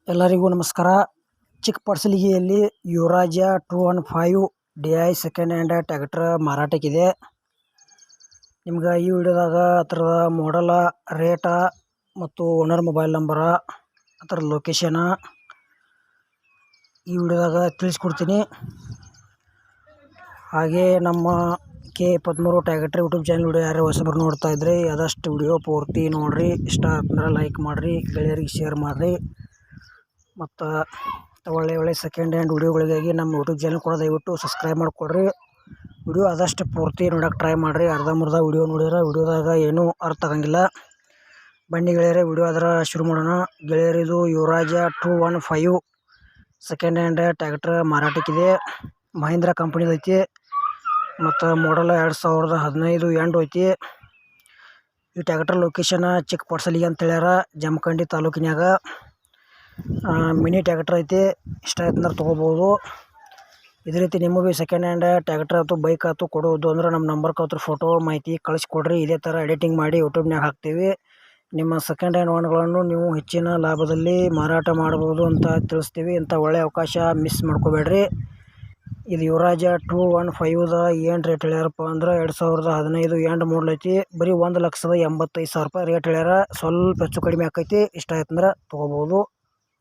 ಎಲ್ಲರಿಗೂ ನಮಸ್ಕಾರ. ಚಿಕ್ಕಪಡಸಲಗಿಯಲ್ಲಿ ಯುವರಾಜ 215 DI ಸೆಕೆಂಡ್ ಹ್ಯಾಂಡ್ ಟ್ರ್ಯಾಕ್ಟರ್ ಮಾರಾಟಕ್ಕಿದೆ. ನಿಮ್ಗೆ ಈ ವಿಡಿಯೋದಾಗ ಅದರ ಮಾಡೆಲ್, ರೇಟ ಮತ್ತು ಓನರ್ ಮೊಬೈಲ್ ನಂಬರ, ಅದರ ಲೊಕೇಶನ್ ಈ ವಿಡಿಯೋದಾಗ ತಿಳಿಸ್ಕೊಡ್ತೀನಿ. ಹಾಗೆ ನಮ್ಮ K13 tractor YouTube channel video ಯಾರು ಹೊಸಬರು ನೋಡ್ತಾ ಇದ್ರಿ ಆದಷ್ಟು ವಿಡಿಯೋ ಪೂರ್ತಿ ನೋಡಿರಿ. ಇಷ್ಟ ಅಂದ್ರೆ ಲೈಕ್ ಮಾಡಿರಿ, ಗೆಳೆಯರಿಗೆ ಶೇರ್ ಮಾಡಿರಿ. ಮತ್ತು ಒಳ್ಳೆ ಸೆಕೆಂಡ್ ಹ್ಯಾಂಡ್ ವಿಡಿಯೋಗಳಿಗಾಗಿ ನಮ್ಮ ಯೂಟ್ಯೂಬ್ ಚಾನಲ್ ಕೂಡ ದಯವಿಟ್ಟು ಸಬ್ಸ್ಕ್ರೈಬ್ ಮಾಡಿಕೊಡ್ರಿ. ವಿಡಿಯೋ ಆದಷ್ಟು ಪೂರ್ತಿ ನೋಡೋಕೆ ಟ್ರೈ ಮಾಡಿರಿ. ಅರ್ಧಂಬರ್ಧ ವಿಡಿಯೋ ನೋಡಿದ್ರೆ ವಿಡಿಯೋದಾಗ ಏನೂ ಅರ್ಥ ಆಗಂಗಿಲ್ಲ. ಬನ್ನಿ ಗೆಳೆಯರೆ, ವಿಡಿಯೋ ಅದರ ಶುರು ಮಾಡೋಣ. ಗೆಳೆಯರಿದು ಯುವರಾಜ 215 ಸೆಕೆಂಡ್ ಹ್ಯಾಂಡ್ ಟ್ರ್ಯಾಕ್ಟರ್ ಮಾರಾಟಕ್ಕಿದೆ. ಮಹೀಂದ್ರ ಕಂಪನಿದು ಐತಿ ಮತ್ತು ಮಾಡೆಲ್ 2015 ಎಂಡ್ ಐತಿ. ಈ ಟ್ರ್ಯಾಕ್ಟರ್ ಲೊಕೇಶನ್ ಚಿಕ್ಕಪಡಸಲಗಿ ಅಂತ ಹೇಳ್ಯಾರ, ಜಮಖಂಡಿ ತಾಲೂಕಿನಾಗ. ಮಿನಿ ಟ್ರ್ಯಾಕ್ಟರ್ ಐತಿ. ಇಷ್ಟ ಆಯ್ತು ಅಂದ್ರೆ ತೊಗೋಬೋದು. ಇದೇ ರೀತಿ ನಿಮ್ಮ ಭೀ ಸೆಕೆಂಡ್ ಹ್ಯಾಂಡ್ ಟ್ರ್ಯಾಕ್ಟರ್ ಆಯ್ತು ಬೈಕ್ ಆಯ್ತು ಕೊಡೋದು ಅಂದ್ರೆ ನಮ್ಮ ನಂಬರ್ಗೆ ಅವ್ರ ಫೋಟೋ ಮಾಹಿತಿ ಕಳಿಸ್ಕೊಡ್ರಿ. ಇದೇ ಥರ ಎಡಿಟಿಂಗ್ ಮಾಡಿ ಯೂಟ್ಯೂಬ್ನಾಗ ಹಾಕ್ತೀವಿ. ನಿಮ್ಮ ಸೆಕೆಂಡ್ ಹ್ಯಾಂಡ್ ವಾಹನಗಳನ್ನು ನೀವು ಹೆಚ್ಚಿನ ಲಾಭದಲ್ಲಿ ಮಾರಾಟ ಮಾಡ್ಬೋದು ಅಂತ ತಿಳಿಸ್ತೀವಿ. ಇಂಥ ಒಳ್ಳೆಯ ಅವಕಾಶ ಮಿಸ್ ಮಾಡ್ಕೋಬೇಡ್ರಿ. ಇದು ಯುವರಾಜ 215 ಏನು ರೇಟ್ ಹೇಳ್ಯಾರಪ್ಪ ಅಂದ್ರೆ 2015 ಎಂಡ್ ಮಾಡಲ್ ಐತಿ. ಬರೀ 1,85,000 ರೂಪಾಯಿ ರೇಟ್ ಹೇಳ್ಯಾರ. ಸ್ವಲ್ಪ ಹೆಚ್ಚು ಕಡಿಮೆ ಆಕೈತಿ. ಇಷ್ಟ ಆಯ್ತು ಅಂದ್ರೆ ತೊಗೋಬೋದು.